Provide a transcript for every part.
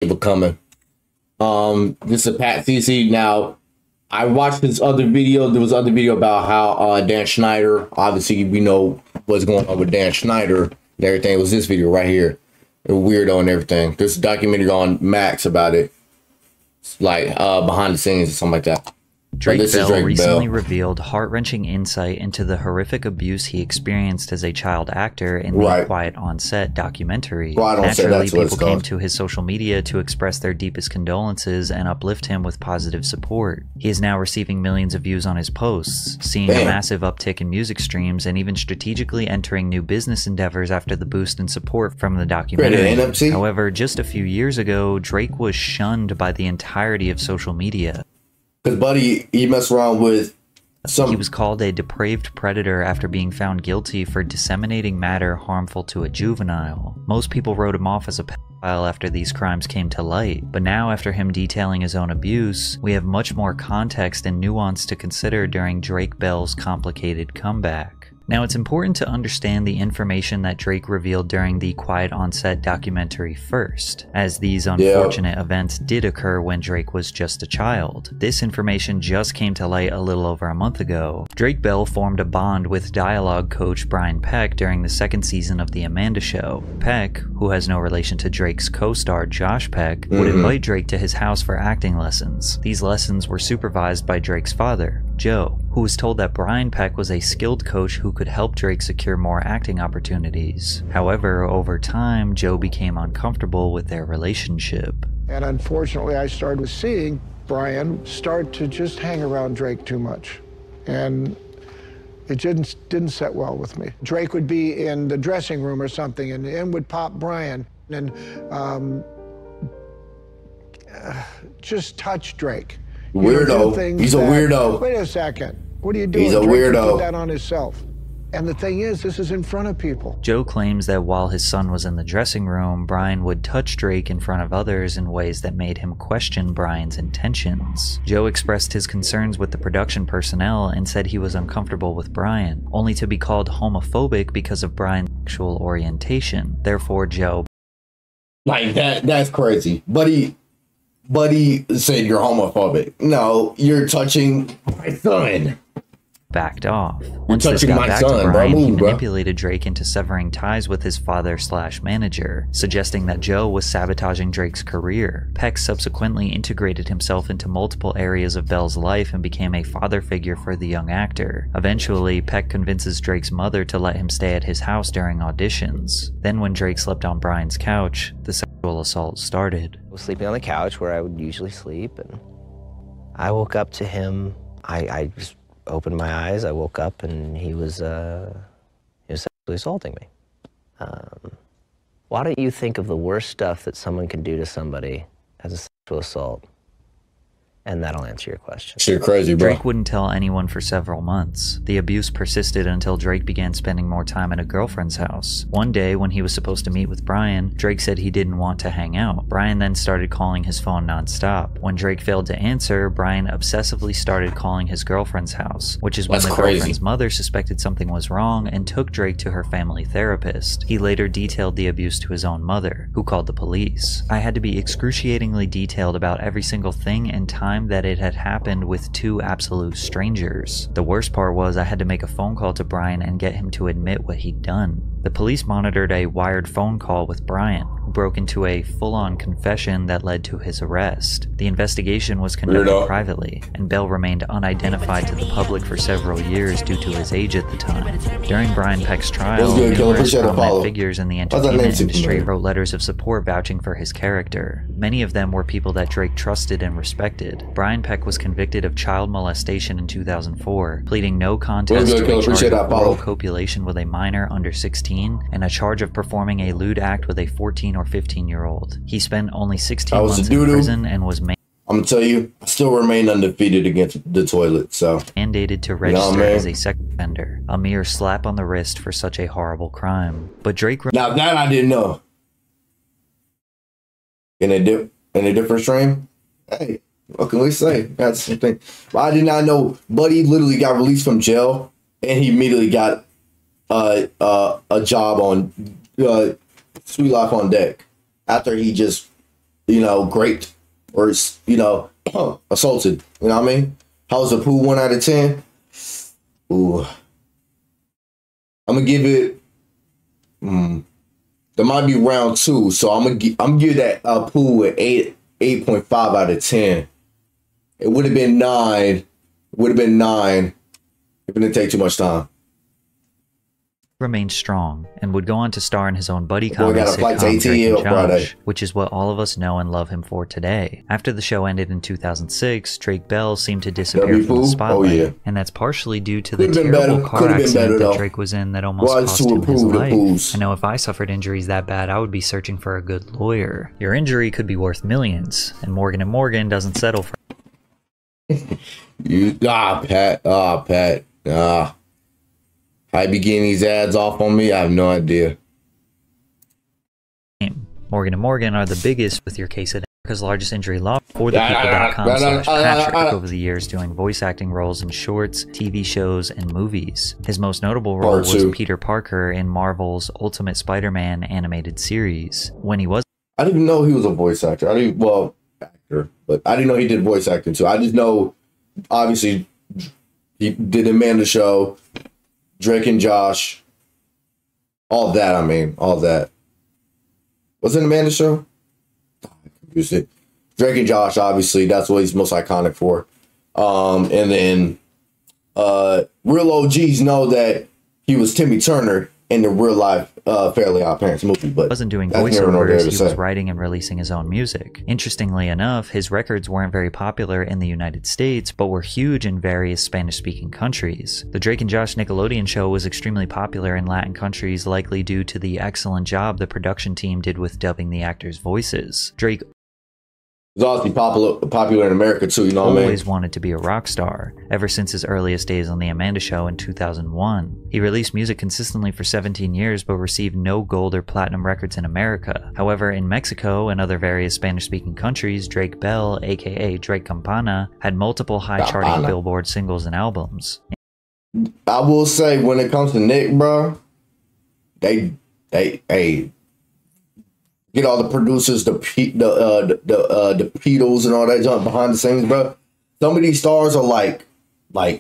becoming. This is Pat CC. Now, I watched this other video. There was other video about how Dan Schneider, obviously we know what's going on with Dan Schneider and everything. It was this video right here. A weirdo and everything. There's a documentary on Max about it. It's like behind the scenes or something like that. Drake Bell recently revealed heart-wrenching insight into the horrific abuse he experienced as a child actor in the Quiet on Set documentary. Naturally, people came to his social media to express their deepest condolences and uplift him with positive support. He is now receiving millions of views on his posts, seeing a massive uptick in music streams, and even strategically entering new business endeavors after the boost in support from the documentary. However, just a few years ago, Drake was shunned by the entirety of social media. Because, buddy, he messed around with He was called a depraved predator after being found guilty for disseminating matter harmful to a juvenile. Most people wrote him off as a pedophile after these crimes came to light, but now after him detailing his own abuse, we have much more context and nuance to consider during Drake Bell's complicated comeback. Now, it's important to understand the information that Drake revealed during the Quiet on Set documentary first, as these unfortunate events did occur when Drake was just a child. This information just came to light a little over a month ago. Drake Bell formed a bond with dialogue coach Brian Peck during the second season of The Amanda Show. Peck, who has no relation to Drake's co-star Josh Peck, would invite Drake to his house for acting lessons. These lessons were supervised by Drake's father, Joe, who was told that Brian Peck was a skilled coach who could help Drake secure more acting opportunities. However, over time, Joe became uncomfortable with their relationship. And unfortunately, I started seeing Brian start to just hang around Drake too much. And it didn't set well with me. Drake would be in the dressing room or something, and in would pop Brian, and just touch Drake. Weirdo. He's a weirdo. Wait a second. What are you doing? He's a weirdo. Put that on himself. And the thing is, this is in front of people. Joe claims that while his son was in the dressing room, Brian would touch Drake in front of others in ways that made him question Brian's intentions. Joe expressed his concerns with the production personnel and said he was uncomfortable with Brian, only to be called homophobic because of Brian's sexual orientation. Therefore, Joe... Like, that's crazy. Buddy said you're homophobic. No, you're touching my son. Backed off. Once this got back to Brian, he manipulated Drake into severing ties with his father/manager, suggesting that Joe was sabotaging Drake's career. Peck subsequently integrated himself into multiple areas of Bell's life and became a father figure for the young actor. Eventually, Peck convinces Drake's mother to let him stay at his house during auditions. Then when Drake slept on Brian's couch, the sexual assault started. I was sleeping on the couch where I would usually sleep, and I woke up to him. I just opened my eyes, I woke up, and he was sexually assaulting me. Why don't you think of the worst stuff that someone can do to somebody as a sexual assault? And that'll answer your question. Shit crazy, bro. Drake wouldn't tell anyone for several months. The abuse persisted until Drake began spending more time at a girlfriend's house. One day, when he was supposed to meet with Brian, Drake said he didn't want to hang out. Brian then started calling his phone nonstop. When Drake failed to answer, Brian obsessively started calling his girlfriend's house, which is when the girlfriend's mother suspected something was wrong and took Drake to her family therapist. He later detailed the abuse to his own mother, who called the police. I had to be excruciatingly detailed about every single thing and time that it had happened with two absolute strangers. The worst part was I had to make a phone call to Brian and get him to admit what he'd done. The police monitored a wired phone call with Brian, who broke into a full-on confession that led to his arrest. The investigation was conducted privately, and Bell remained unidentified to the public for several years due to his age at the time. During Brian Peck's trial, numerous prominent figures in the entertainment industry wrote letters of support vouching for his character. Many of them were people that Drake trusted and respected. Brian Peck was convicted of child molestation in 2004, pleading no contest to a charge of oral copulation with a minor under 16 and a charge of performing a lewd act with a 14 or 15-year-old. He spent only 16 months in prison and was I'm gonna tell you, I still remain undefeated against the toilet, so mandated to register as a sex offender, a mere slap on the wrist for such a horrible crime. But Drake... Now that I didn't know. In a different stream? Hey, what can we say? That's something. I did not know Buddy literally got released from jail and he immediately got a job on Sweet Life on Deck after he just you know, great or, you know, assaulted. You know what I mean? How's the Pooh 1 out of 10? Ooh. I'm going to give it, that might be round 2. So I'm going to give that Pooh an 8.5 out of 10. It would have been 9. It would have been 9 if it didn't take too much time. Remained strong and would go on to star in his own buddy Boy, comedy got a flight to sitcom Drake and ATL Friday. Josh, which is what all of us know and love him for today. After the show ended in 2006, Drake Bell seemed to disappear from the spotlight, and that's partially due to the terrible car accident that Drake was in that almost cost him his life. I know if I suffered injuries that bad, I would be searching for a good lawyer. Your injury could be worth millions, and Morgan & Morgan doesn't settle for Pat. How you be getting these ads off on me? I have no idea. Morgan & Morgan are the biggest with your case at America's largest injury law for the people.com/Patrick over the years doing voice acting roles in shorts, TV shows, and movies. His most notable role was Peter Parker in Marvel's Ultimate Spider-Man animated series. When he was I didn't even know he was a voice actor. Actor, but I didn't know he did voice acting too. I just know, obviously, he did Amanda Show, Drake and Josh, all that. I mean, all that. Was it Amanda Show? I confused it. Drake and Josh, obviously, that's what he's most iconic for. And then real OGs know that he was Timmy Turner in the real life Fairly Odd Parents movie, but wasn't doing voiceovers, he was writing and releasing his own music. Interestingly enough, his records weren't very popular in the United States, but were huge in various Spanish-speaking countries. The Drake and Josh Nickelodeon show was extremely popular in Latin countries, likely due to the excellent job the production team did with dubbing the actors' voices. Drake was obviously popular in America too, you know what I mean? Always wanted to be a rock star, ever since his earliest days on The Amanda Show in 2001. He released music consistently for 17 years but received no gold or platinum records in America. However, in Mexico and other various Spanish-speaking countries, Drake Bell, aka Drake Campana, had multiple high-charting Billboard singles and albums. I will say, when it comes to Nick, bro, they get all the producers, the Beatles and all that junk behind the scenes, bro. Some of these stars are like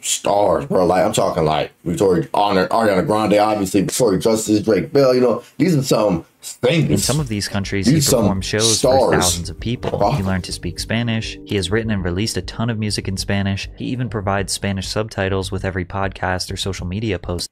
stars, bro. Like, I'm talking like Ariana Grande, obviously, Victoria Justice, Drake Bell. You know, these are some things. In some of these countries, he performed shows for thousands of people. He learned to speak Spanish. He has written and released a ton of music in Spanish. He even provides Spanish subtitles with every podcast or social media post.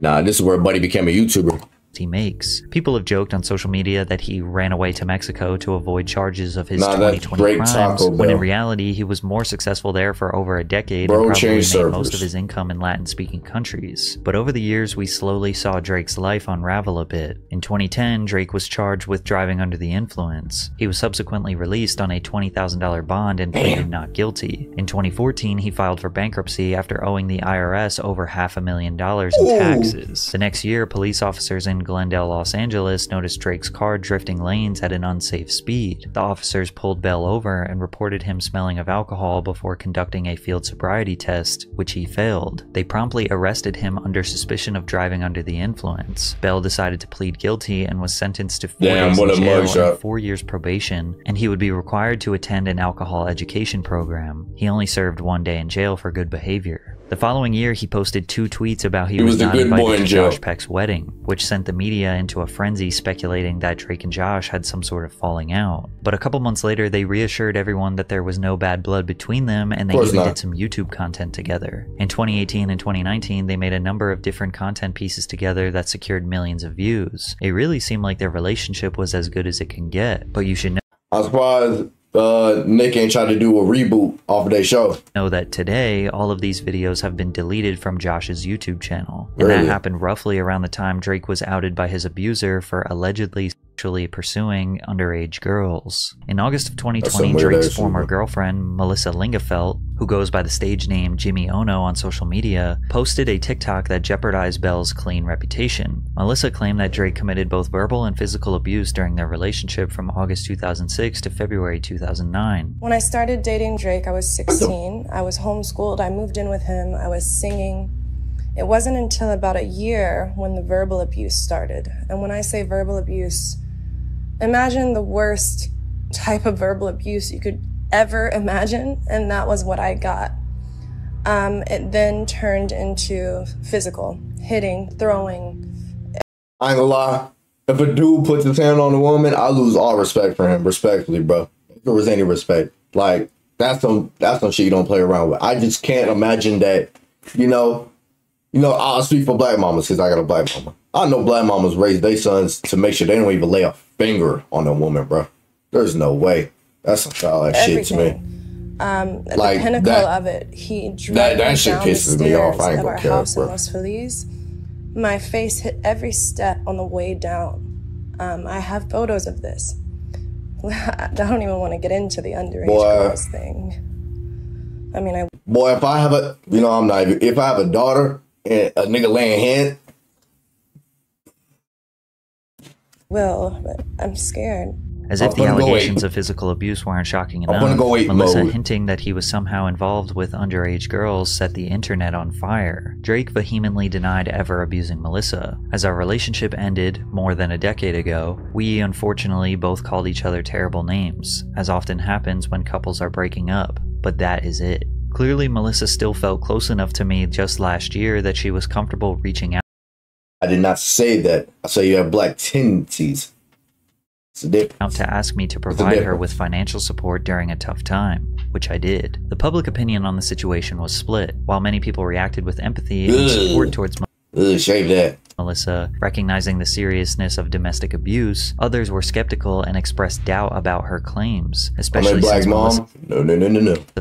Nah, this is where Buddy became a YouTuber. He makes. People have joked on social media that he ran away to Mexico to avoid charges of his 2020 crimes, when in reality he was more successful there for over a decade and probably made most of his income in Latin-speaking countries. But over the years, we slowly saw Drake's life unravel a bit. In 2010, Drake was charged with driving under the influence. He was subsequently released on a $20,000 bond and pleaded not guilty. In 2014, he filed for bankruptcy after owing the IRS over $500,000 in taxes. The next year, police officers in Glendale, Los Angeles noticed Drake's car drifting lanes at an unsafe speed. The officers pulled Bell over and reported him smelling of alcohol before conducting a field sobriety test, which he failed. They promptly arrested him under suspicion of driving under the influence. Bell decided to plead guilty and was sentenced to 4 days in jail and 4 years probation, and he would be required to attend an alcohol education program. He only served 1 day in jail for good behavior. The following year, he posted 2 tweets about he was not invited to Josh Peck's wedding, which sent the media into a frenzy speculating that Drake and Josh had some sort of falling out. But a couple months later, they reassured everyone that there was no bad blood between them, and they even did some YouTube content together. In 2018 and 2019, they made a number of different content pieces together that secured millions of views. It really seemed like their relationship was as good as it can get, but you should know. I'm surprised Nick ain't tried to do a reboot off of their show. Know that today, all of these videos have been deleted from Josh's YouTube channel. And that happened roughly around the time Drake was outed by his abuser for allegedly sexually pursuing underage girls. In August of 2020, Drake's former girlfriend, Melissa Lingafelt, who goes by the stage name Jimmy Ono on social media, posted a TikTok that jeopardized Bell's clean reputation. Melissa claimed that Drake committed both verbal and physical abuse during their relationship from August 2006 to February 2009. When I started dating Drake, I was 16. I was homeschooled. I moved in with him. I was singing. It wasn't until about a year when the verbal abuse started. And when I say verbal abuse, Imagine the worst type of verbal abuse you could ever imagine, and that was what I got. It then turned into physical, hitting, throwing. I ain't gonna lie. If a dude puts his hand on a woman, I lose all respect for him, respectfully, bro. If there was any respect. Like, that's some shit you don't play around with. I just can't imagine that, I'll speak for black mamas because I got a black mama. I know black mamas raise their sons to make sure they don't even lay a finger on a woman, bro. There's no way. That's some child shit to me. Like the pinnacle of it, he dragged me shit down the pisses me off. I ain't of gonna our care, house bro. in Los Feliz. My face hit every step on the way down. I have photos of this. I don't even want to get into the underage girls thing. I mean, Boy, if I have if I have a daughter and a nigga laying hand, but I'm scared. As if the allegations of physical abuse weren't shocking enough, Melissa hinting that he was somehow involved with underage girls set the internet on fire. Drake vehemently denied ever abusing Melissa. As our relationship ended more than a decade ago, we unfortunately both called each other terrible names, as often happens when couples are breaking up, but that is it. Clearly, Melissa still felt close enough to me just last year that she was comfortable reaching out. I did not say that. I say you have black tendencies. Out to ask me to provide her with financial support during a tough time, which I did. The public opinion on the situation was split. While many people reacted with empathy and support towards shave that. Melissa, recognizing the seriousness of domestic abuse, others were skeptical and expressed doubt about her claims, especially since Melissa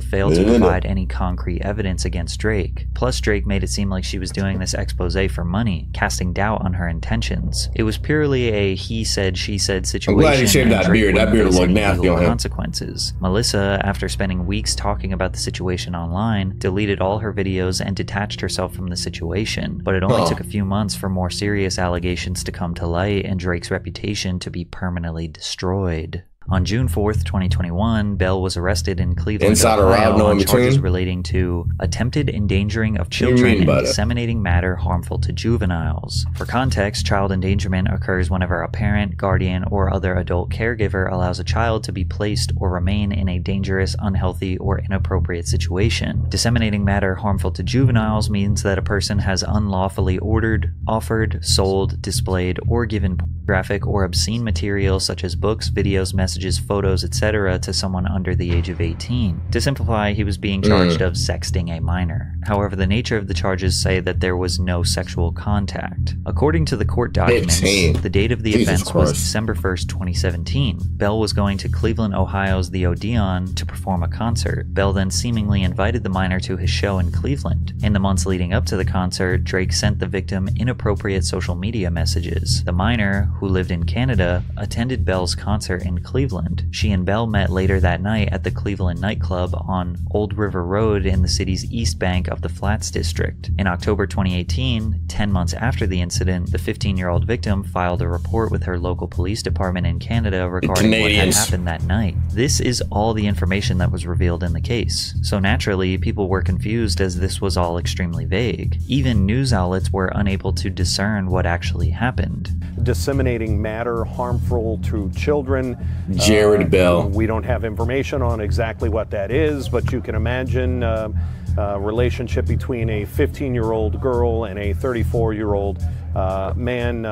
failed to provide any concrete evidence against Drake. Plus, Drake made it seem like she was doing this expose for money, casting doubt on her intentions. It was purely a he said, she said situation. I'm glad he shaved that beard. That beard looked nasty on him. Consequences. Melissa, after spending weeks talking about the situation online, deleted all her videos and detached herself from the situation, but it only took a few months for more serious allegations to come to light and Drake's reputation to be permanently destroyed. On June 4th, 2021, Bell was arrested in Cleveland, Ohio, on charges relating to attempted endangering of children and disseminating matter harmful to juveniles. For context, child endangerment occurs whenever a parent, guardian, or other adult caregiver allows a child to be placed or remain in a dangerous, unhealthy, or inappropriate situation. Disseminating matter harmful to juveniles means that a person has unlawfully ordered, offered, sold, displayed, or given pornographic or obscene material such as books, videos, messages, photos, etc. to someone under the age of 18. To simplify, he was being charged of sexting a minor. However, the nature of the charges say that there was no sexual contact. According to the court documents, the date of the offense was December 1st, 2017. Bell was going to Cleveland, Ohio's The Odeon to perform a concert. Bell then seemingly invited the minor to his show in Cleveland. In the months leading up to the concert, Drake sent the victim inappropriate social media messages. The minor, who lived in Canada, attended Bell's concert in Cleveland. She and Bell met later that night at the Cleveland nightclub on Old River Road in the city's east bank of the Flats district. In October 2018, 10 months after the incident, the 15-year-old victim filed a report with her local police department in Canada regarding what had happened that night. This is all the information that was revealed in the case. So naturally, people were confused as this was all extremely vague. Even news outlets were unable to discern what actually happened. Disseminating matter harmful to children. Jared Bell. We don't have information on exactly what that is, but you can imagine a relationship between a 15-year-old girl and a 34-year-old man.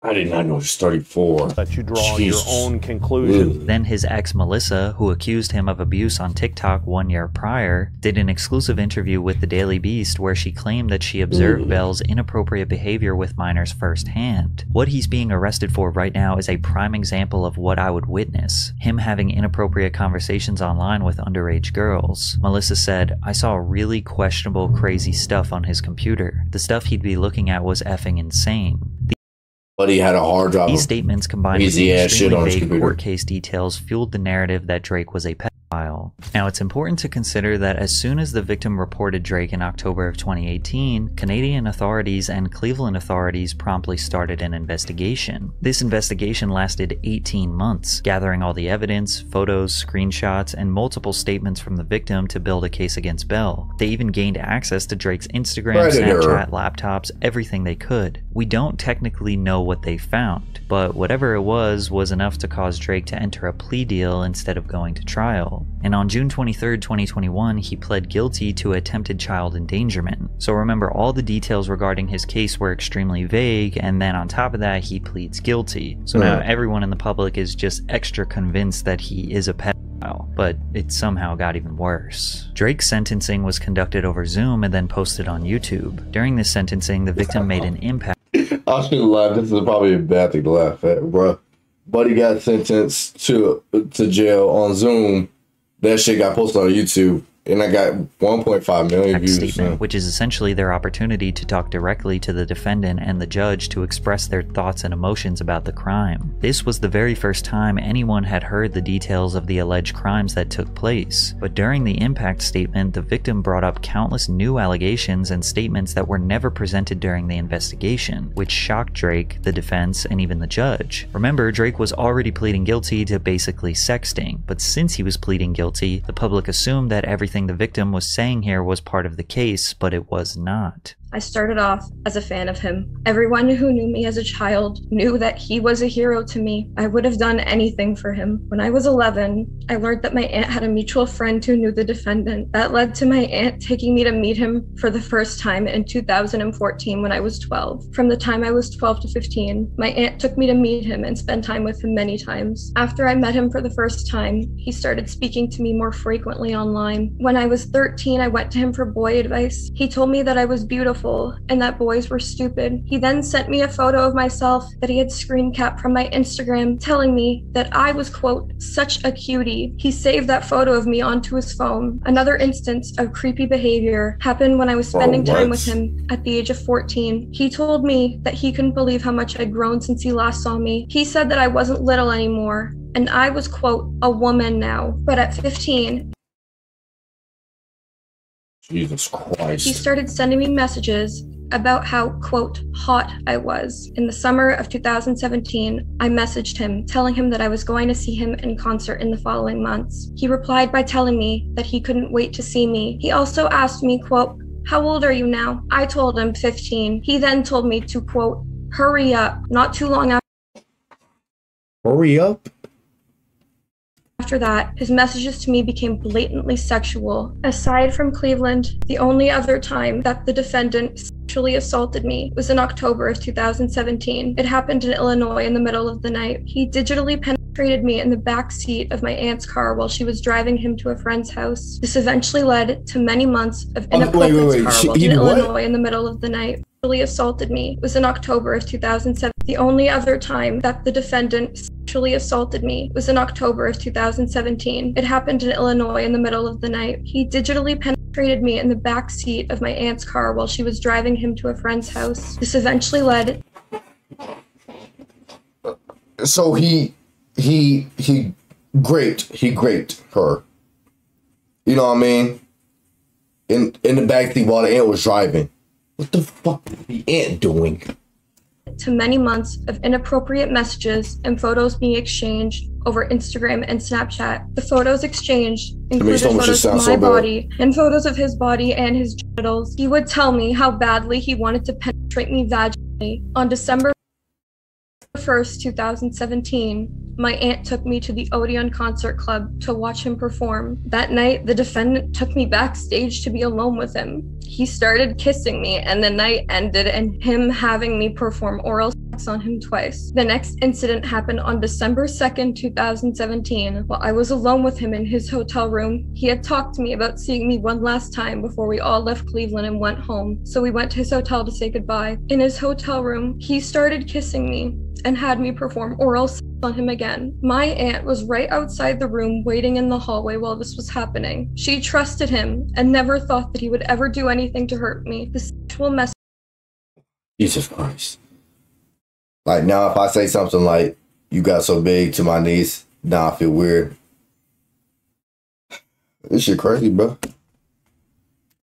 I did not know she was 34. Let you draw your own conclusion. Then his ex Melissa, who accused him of abuse on TikTok 1 year prior, did an exclusive interview with the Daily Beast where she claimed that she observed Bell's inappropriate behavior with minors firsthand. What he's being arrested for right now is a prime example of what I would witness. Him having inappropriate conversations online with underage girls. Melissa said, "I saw really questionable, crazy stuff on his computer. The stuff he'd be looking at was effing insane." But he had a hard drive. These statements combined with the extremely vague court case details fueled the narrative that Drake was a pedophile. Now, it's important to consider that as soon as the victim reported Drake in October of 2018, Canadian authorities and Cleveland authorities promptly started an investigation. This investigation lasted 18 months, gathering all the evidence, photos, screenshots, and multiple statements from the victim to build a case against Bell. They even gained access to Drake's Instagram, Snapchat, laptops, everything they could. We don't technically know what they found, but whatever it was enough to cause Drake to enter a plea deal instead of going to trial. And on June 23, 2021, he pled guilty to attempted child endangerment. So remember, all the details regarding his case were extremely vague, and then on top of that, he pleads guilty. So now everyone in the public is just extra convinced that he is a pedophile, but it somehow got even worse. Drake's sentencing was conducted over Zoom and then posted on YouTube. During this sentencing, the victim made an impact. I shouldn't laugh. This is probably a bad thing to laugh at, bro. Buddy got sentenced to jail on Zoom. That shit got posted on YouTube, and I got 1.5 million views. Statement, which is essentially their opportunity to talk directly to the defendant and the judge to express their thoughts and emotions about the crime. This was the very first time anyone had heard the details of the alleged crimes that took place. But during the impact statement, the victim brought up countless new allegations and statements that were never presented during the investigation, which shocked Drake, the defense, and even the judge. Remember, Drake was already pleading guilty to basically sexting, but since he was pleading guilty, the public assumed that everything the victim was saying here was part of the case, but it was not. I started off as a fan of him. Everyone who knew me as a child knew that he was a hero to me. I would have done anything for him. When I was 11, I learned that my aunt had a mutual friend who knew the defendant. That led to my aunt taking me to meet him for the first time in 2014 when I was 12. From the time I was 12 to 15, my aunt took me to meet him and spend time with him many times. After I met him for the first time, he started speaking to me more frequently online. When I was 13, I went to him for boy advice. He told me that I was beautiful and that boys were stupid. He then sent me a photo of myself that he had screen capped from my Instagram, telling me that I was, quote, such a cutie. He saved that photo of me onto his phone. Another instance of creepy behavior happened when I was spending time with him at the age of 14. He told me that he couldn't believe how much I'd grown since he last saw me. He said that I wasn't little anymore, and I was, quote, a woman now. But at 15, Jesus Christ. he started sending me messages about how, quote, hot I was. In the summer of 2017, I messaged him, telling him that I was going to see him in concert in the following months. He replied by telling me that he couldn't wait to see me. He also asked me, quote, how old are you now? I told him 15. He then told me to, quote, hurry up. Not too long Hurry up? after that, his messages to me became blatantly sexual. Aside from Cleveland, the only other time that the defendant sexually assaulted me was in October of 2017. It happened in Illinois in the middle of the night. He digitally penetrated me in the back seat of my aunt's car while she was driving him to a friend's house. This eventually led to many months of inappropriate car in Illinois in the middle of the night. Assaulted me was in October of 2007. The only other time that the defendant sexually assaulted me was in October of 2017. It happened in Illinois in the middle of the night. He digitally penetrated me in the back seat of my aunt's car while she was driving him to a friend's house. This eventually led. So he raped her. You know what I mean? In the backseat while the aunt was driving. What the fuck is the aunt doing? To many months of inappropriate messages and photos being exchanged over Instagram and Snapchat. The photos exchanged included photos of my body and photos of his body and his genitals. He would tell me how badly he wanted to penetrate me vaginally. On December 1st, 2017, my aunt took me to the Odeon Concert Club to watch him perform. That night, the defendant took me backstage to be alone with him. He started kissing me, and the night ended in him having me perform oral sex on him twice. The next incident happened on December 2nd, 2017. While I was alone with him in his hotel room, he had talked to me about seeing me one last time before we all left Cleveland and went home. So we went to his hotel to say goodbye. In his hotel room, he started kissing me and had me perform oral sex on him again. My aunt was right outside the room waiting in the hallway while this was happening. She trusted him and never thought that he would ever do anything to hurt me. The sexual message. Jesus Christ. Like now if I say something like, you got so big to my niece, now I feel weird. This shit crazy, bro.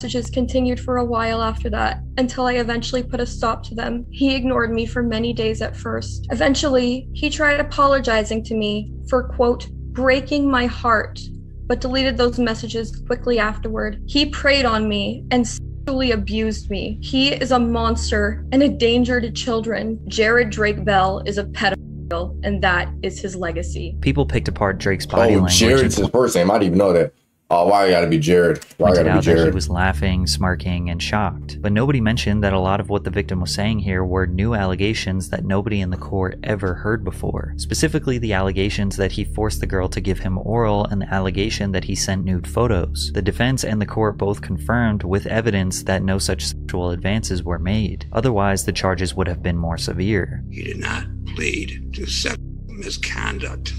Messages continued for a while after that, until I eventually put a stop to them. He ignored me for many days at first. Eventually, he tried apologizing to me for, quote, breaking my heart, but deleted those messages quickly afterward. He preyed on me and sexually abused me. He is a monster and a danger to children. Jared Drake Bell is a pedophile, and that is his legacy. People picked apart Drake's body language. Jared's his first name. I didn't even know that. Oh, why I gotta be Jared? Why I gotta be Jared? That he was laughing, smirking, and shocked. But nobody mentioned that a lot of what the victim was saying here were new allegations that nobody in the court ever heard before. Specifically, the allegations that he forced the girl to give him oral and the allegation that he sent nude photos. The defense and the court both confirmed with evidence that no such sexual advances were made. Otherwise, the charges would have been more severe. He did not plead to sexual misconduct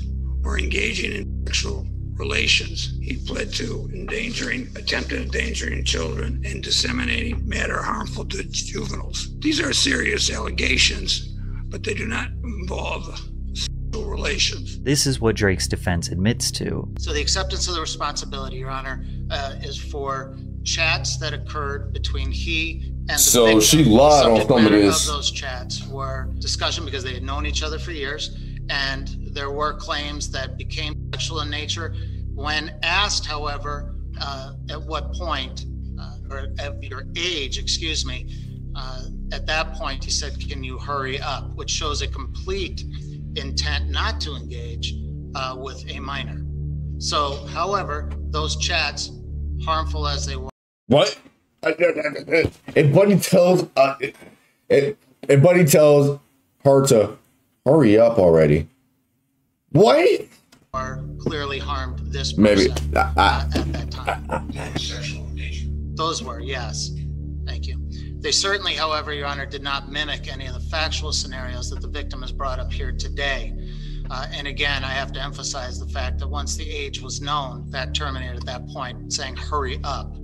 or engaging in sexual relations. He pled to attempted endangering children and disseminating matter harmful to juveniles. These are serious allegations, but they do not involve sexual relations. This is what Drake's defense admits to. So the acceptance of the responsibility, Your Honor, is for chats that occurred between he and the victim. She lied on some of this. Those chats were discussion because they had known each other for years, and there were claims that became sexual in nature. When asked, however, at what point, or at your age, excuse me, at that point he said, "Can you hurry up?" which shows a complete intent not to engage with a minor. So, however, those chats, harmful as they were. What? And Buddy tells her to hurry up already. What? Are clearly harmed this person Maybe at that time. Those were, yes. Thank you. They certainly, however, Your Honor, did not mimic any of the factual scenarios that the victim has brought up here today. And again, I have to emphasize the fact that once the age was known, that terminated at that point, saying hurry up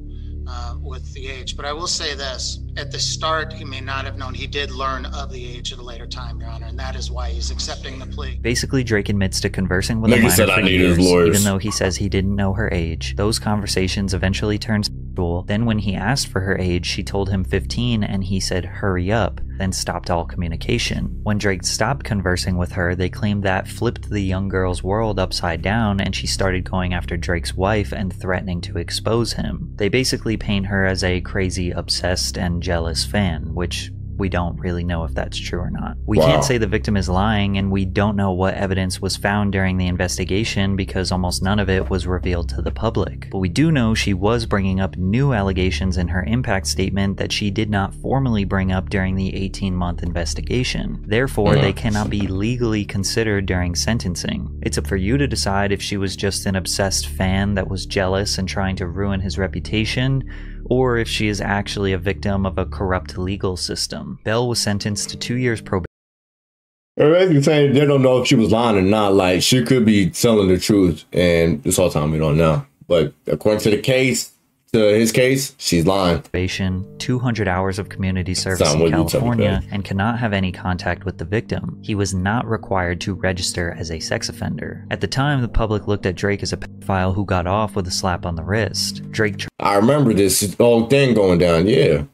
with the age. But I will say this, at the start, he may not have known. He did learn of the age at a later time, Your Honor, and that is why he's accepting the plea. Basically, Drake admits to conversing with a minor for years, even though he says he didn't know her age. Those conversations eventually turned sexual. Then when he asked for her age, she told him 15 and he said hurry up, then stopped all communication. When Drake stopped conversing with her, they claimed that flipped the young girl's world upside down and she started going after Drake's wife and threatening to expose him. They basically paint her as a crazy, obsessed, and jealous fan, which we don't really know if that's true or not. We can't say the victim is lying, and we don't know what evidence was found during the investigation because almost none of it was revealed to the public. But we do know she was bringing up new allegations in her impact statement that she did not formally bring up during the 18-month investigation. Therefore, they cannot be legally considered during sentencing. It's up for you to decide if she was just an obsessed fan that was jealous and trying to ruin his reputation, or if she is actually a victim of a corrupt legal system. Bell was sentenced to 2 years probation. Basically saying they don't know if she was lying or not. Like, she could be telling the truth, and this whole time we don't know. But according to the case, to his case, she's lying. 200 hours of community service in California, and cannot have any contact with the victim. He was not required to register as a sex offender. At the time, the public looked at Drake as a pedophile who got off with a slap on the wrist. I remember this whole thing going down, yeah.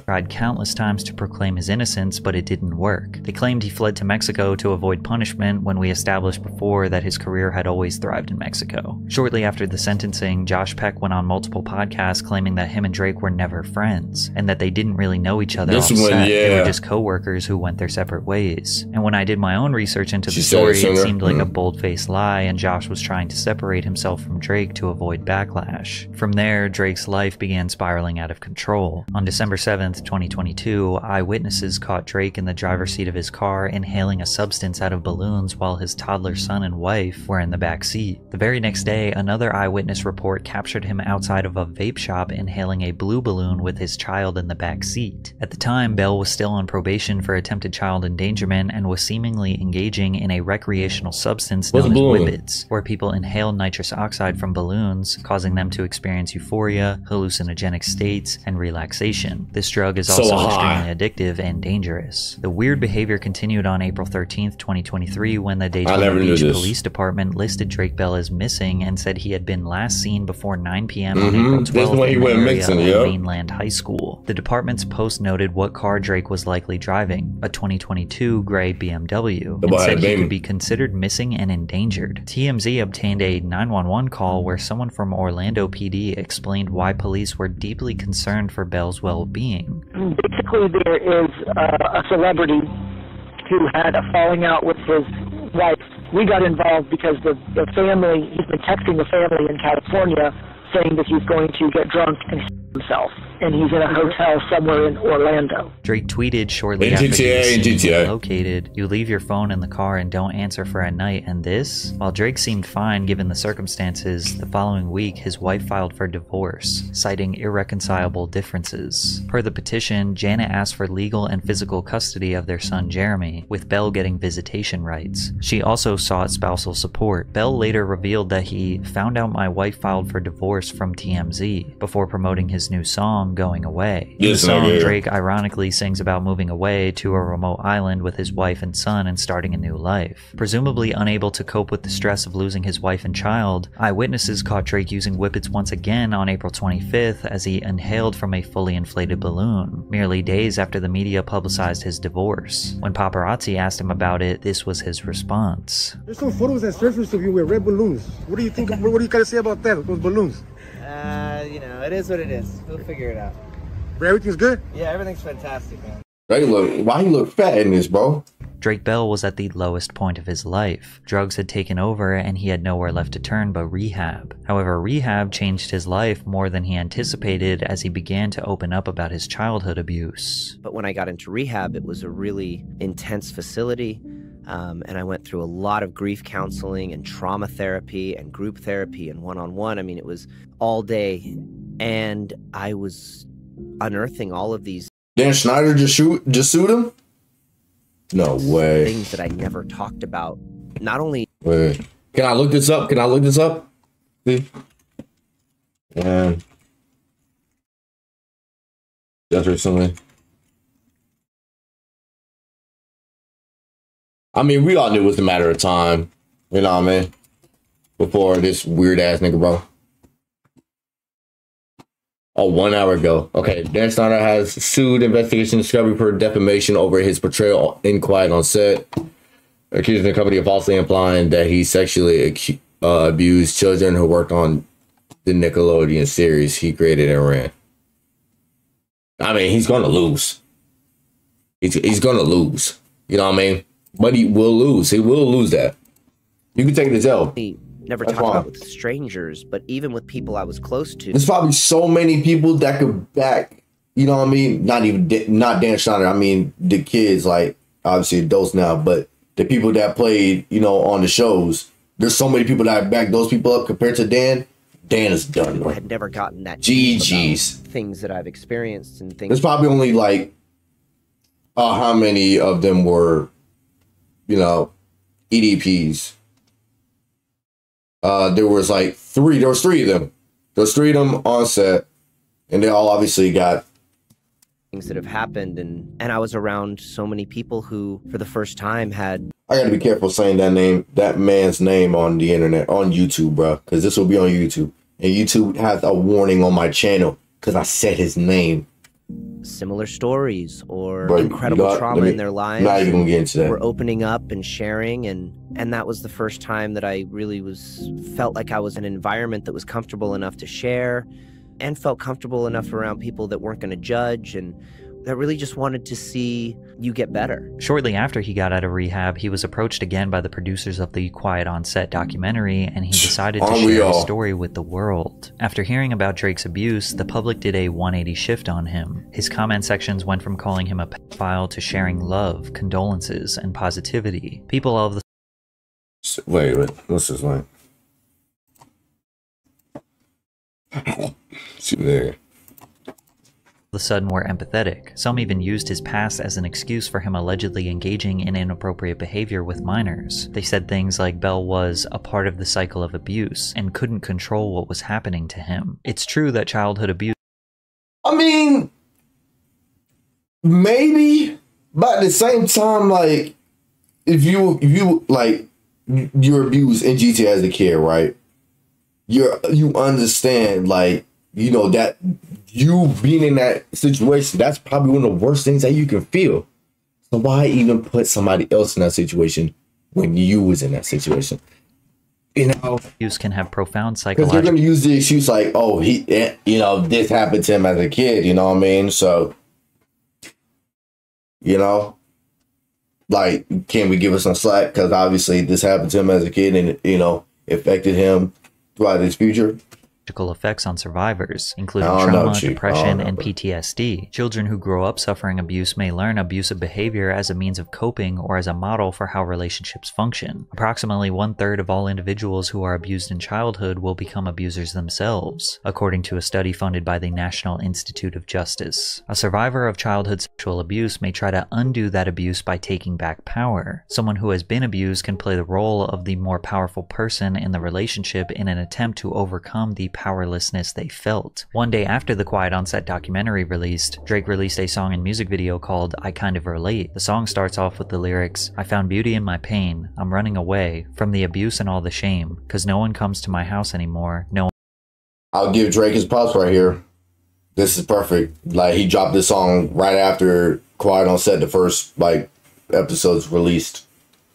Tried countless times to proclaim his innocence, but it didn't work. They claimed he fled to Mexico to avoid punishment when we established before that his career had always thrived in Mexico. Shortly after the sentencing, Josh Peck went on multiple podcasts claiming that him and Drake were never friends, and that they didn't really know each other off set. They were just co-workers who went their separate ways. And when I did my own research into the story, it seemed like a bold-faced lie, and Josh was trying to separate himself from Drake to avoid backlash. From there, Drake's life began spiraling out of control. On December 7th, 2022, eyewitnesses caught Drake in the driver's seat of his car inhaling a substance out of balloons while his toddler son and wife were in the back seat. The very next day, another eyewitness report captured him outside of a vape shop inhaling a blue balloon with his child in the back seat. At the time, Bell was still on probation for attempted child endangerment and was seemingly engaging in a recreational substance known as whippets, where people inhale nitrous oxide from balloons, causing them to experience euphoria, hallucinogenic states, and relaxation. This drug is So also high. extremely addictive and dangerous. The weird behavior continued on April 13th, 2023, when the never Daytona knew Beach this. Police Department listed Drake Bell as missing and said he had been last seen before 9 p.m. on April That's 12th when he in the went area missing, of yep. Mainland High School. The department's post noted what car Drake was likely driving, a 2022 gray BMW, and boy had said a he baby. could be considered missing and endangered. TMZ obtained a 911 call where someone from Orlando PD explained why police were deeply concerned for Bell's well-being. Basically, there is a celebrity who had a falling out with his wife. We got involved because the family, he's been texting the family in California saying that he's going to get drunk and himself, and he's in a hotel somewhere in Orlando. Drake tweeted shortly In after GTA, he in was seen GTA. and located, "You leave your phone in the car and don't answer for a night, and this?" While Drake seemed fine given the circumstances, the following week his wife filed for divorce, citing irreconcilable differences. Per the petition, Janet asked for legal and physical custody of their son Jeremy, with Bell getting visitation rights. She also sought spousal support. Bell later revealed that he found out my wife filed for divorce from TMZ before promoting his new song, Going Away. In the Yes, song, nigga. Drake ironically sings about moving away to a remote island with his wife and son and starting a new life. Presumably unable to cope with the stress of losing his wife and child, eyewitnesses caught Drake using whippets once again on April 25th as he inhaled from a fully inflated balloon, merely days after the media publicized his divorce. When paparazzi asked him about it, this was his response. There's some photos that surfaced of you with red balloons. What do you think? What do you gotta say about that? Those balloons? You know, it is what it is. We'll figure it out. Everything's good. Yeah, everything's fantastic, man. Why he look fat in this, bro? Drake Bell was at the lowest point of his life. Drugs had taken over and he had nowhere left to turn but rehab. However, rehab changed his life more than he anticipated as he began to open up about his childhood abuse. But when I got into rehab, it was a really intense facility. And I went through a lot of grief counseling and trauma therapy and group therapy and one-on-one. I mean, it was all day. And I was unearthing all of these Dan Schneider just sued him? No way. things that I never talked about. Not only Wait. Can I look this up? Can I look this up? See? Yeah. That's recently. I mean, we all knew it was a matter of time. You know what I mean? Before this weird ass nigga, bro. Oh, 1 hour ago. Okay, Dan Snyder has sued Investigation Discovery for defamation over his portrayal in Quiet on Set, accusing the company of falsely implying that he sexually abused children who worked on the Nickelodeon series he created and ran. I mean, he's going to lose. He's going to lose. You know what I mean? But he will lose. He will lose that. You can take this L. never That's talked fine. about with strangers, but even with people I was close to. There's probably so many people that could back, you know what I mean? Not Dan Schneider. I mean, the kids, like, obviously adults now, but the people that played, you know, on the shows. There's so many people that back those people up compared to Dan. Dan is done. I had never gotten that GG's. things that I've experienced and things. There's probably only like, how many of them were, you know, EDPs? There was like three. There was three of them. There was three of them on set, and they all obviously got things that have happened, and I was around so many people who, for the first time, had. I gotta be careful saying that man's name on the internet, on YouTube, bro, because this will be on YouTube, and YouTube has a warning on my channel because I said his name. Similar stories or But incredible trauma in their lives. Not even gonna get into that. We're opening up and sharing, and that was the first time that I really felt like I was in an environment that was comfortable enough to share, and felt comfortable enough around people that weren't going to judge, and that really just wanted to see you get better. Shortly after he got out of rehab, he was approached again by the producers of the Quiet on Set documentary, and he decided to share his story with the world. After hearing about Drake's abuse, the public did a 180 shift on him. His comment sections went from calling him a pedophile to sharing love, condolences, and positivity. People of the Wait, what's his name? See there. the sudden were empathetic. Some even used his past as an excuse for him allegedly engaging in inappropriate behavior with minors. They said things like Bell was a part of the cycle of abuse and couldn't control what was happening to him. It's true that childhood abuse. I mean, Maybe, but at the same time, like, if you like, you're abused in GTA as a kid, right? You understand, like, you know, that you being in that situation, that's probably one of the worst things that you can feel. So why even put somebody else in that situation when you was in that situation? You know, abuse can have profound because psychological. they're gonna use the excuse like, oh, you know, this happened to him as a kid. You know what I mean? So, you know, like, can we give us some slack? Because obviously this happened to him as a kid, and you know, affected him throughout his future. Effects on survivors, including trauma, depression, and PTSD. Children who grow up suffering abuse may learn abusive behavior as a means of coping or as a model for how relationships function. Approximately 1/3 of all individuals who are abused in childhood will become abusers themselves, according to a study funded by the National Institute of Justice. A survivor of childhood sexual abuse may try to undo that abuse by taking back power. Someone who has been abused can play the role of the more powerful person in the relationship in an attempt to overcome the powerlessness they felt. One day after the Quiet on Set documentary released, Drake released a song and music video called I Kind of Relate. The song starts off with the lyrics, "I found beauty in my pain, I'm running away from the abuse and all the shame, cause no one comes to my house anymore, no one." I'll give Drake his props right here. This is perfect. Like, he dropped this song right after Quiet on Set, the first, like, episodes released.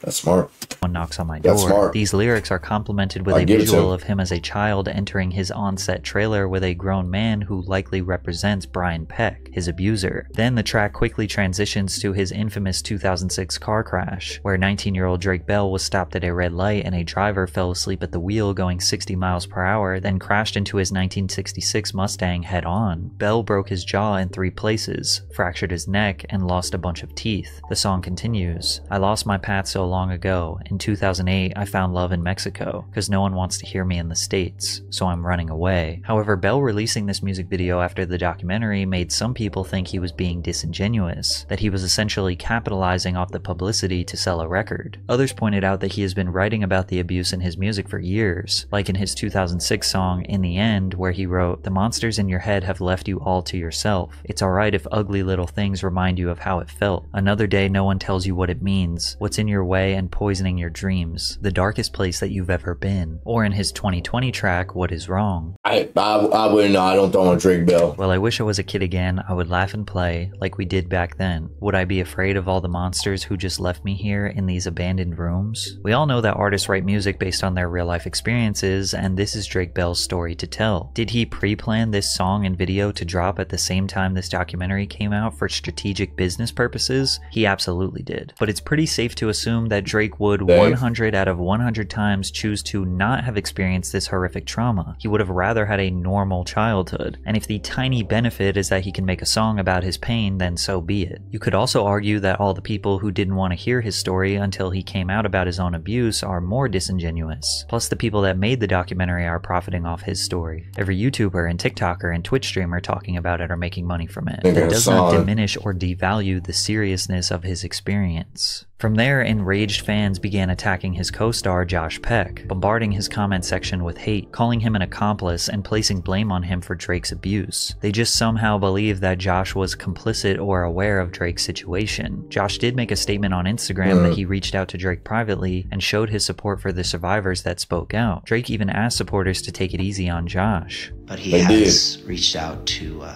That's smart. One knocks on my door. That's smart. These lyrics are complemented with a visual of him as a child entering his on-set trailer with a grown man who likely represents Brian Peck, his abuser. Then the track quickly transitions to his infamous 2006 car crash, where 19-year-old Drake Bell was stopped at a red light and a driver fell asleep at the wheel going 60 miles per hour, then crashed into his 1966 Mustang head-on. Bell broke his jaw in 3 places, fractured his neck, and lost a bunch of teeth. The song continues, "I lost my path so long ago. In 2008, I found love in Mexico, because no one wants to hear me in the States, so I'm running away." However, Bell releasing this music video after the documentary made some people think he was being disingenuous, that he was essentially capitalizing off the publicity to sell a record. Others pointed out that he has been writing about the abuse in his music for years, like in his 2006 song In the End, where he wrote, "The monsters in your head have left you all to yourself. It's alright if ugly little things remind you of how it felt. Another day no one tells you what it means, what's in your way and poisoning your dreams, the darkest place that you've ever been." Or in his 2020 track, What Is Wrong? I wouldn't know. I don't throw on Drake Bell. "Well, I wish I was a kid again. I would laugh and play like we did back then. Would I be afraid of all the monsters who just left me here in these abandoned rooms?" We all know that artists write music based on their real life experiences, and this is Drake Bell's story to tell. Did he pre-plan this song and video to drop at the same time this documentary came out for strategic business purposes? He absolutely did. But it's pretty safe to assume that Drake would 100 out of 100 times choose to not have experienced this horrific trauma. He would have rather had a normal childhood. And if the tiny benefit is that he can make a song about his pain, then so be it. You could also argue that all the people who didn't want to hear his story until he came out about his own abuse are more disingenuous. Plus, the people that made the documentary are profiting off his story. Every YouTuber and TikToker and Twitch streamer talking about it are making money from it. That does not diminish or devalue the seriousness of his experience. From there, enraged fans began attacking his co-star Josh Peck, bombarding his comment section with hate, calling him an accomplice, and placing blame on him for Drake's abuse. They just somehow believed that Josh was complicit or aware of Drake's situation. Josh did make a statement on Instagram that he reached out to Drake privately and showed his support for the survivors that spoke out. Drake even asked supporters to take it easy on Josh. But he has reached out to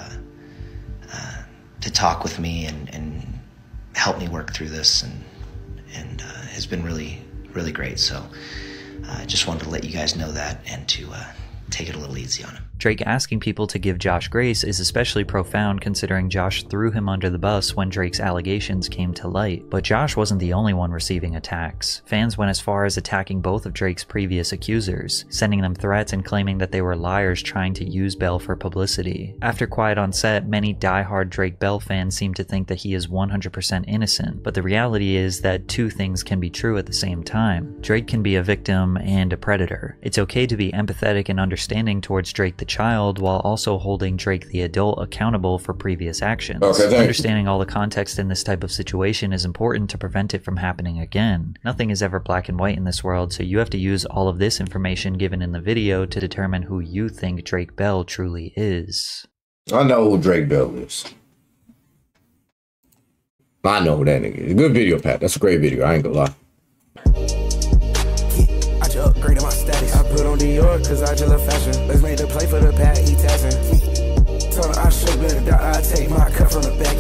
talk with me and help me work through this, and has been really, really great. So I just wanted to let you guys know that and to take it a little easy on him. Drake asking people to give Josh grace is especially profound considering Josh threw him under the bus when Drake's allegations came to light. But Josh wasn't the only one receiving attacks. Fans went as far as attacking both of Drake's previous accusers, sending them threats and claiming that they were liars trying to use Bell for publicity. After Quiet on Set, many die-hard Drake Bell fans seem to think that he is 100% innocent, but the reality is that two things can be true at the same time. Drake can be a victim and a predator. It's okay to be empathetic and understanding towards Drake the child while also holding Drake the adult accountable for previous actions. Understanding all the context in this type of situation is important to prevent it from happening again. Nothing is ever black and white in this world, so you have to use all of this information given in the video to determine who you think Drake Bell truly is. I know who Drake Bell is. I know who that nigga is. Good video, Pat. That's a great video. I ain't gonna lie. I just upgraded my status. I put on Dior cause I just love fashion. Let's make the play for the Pat, he tapping. Told her I should better die. I take my cut from the back.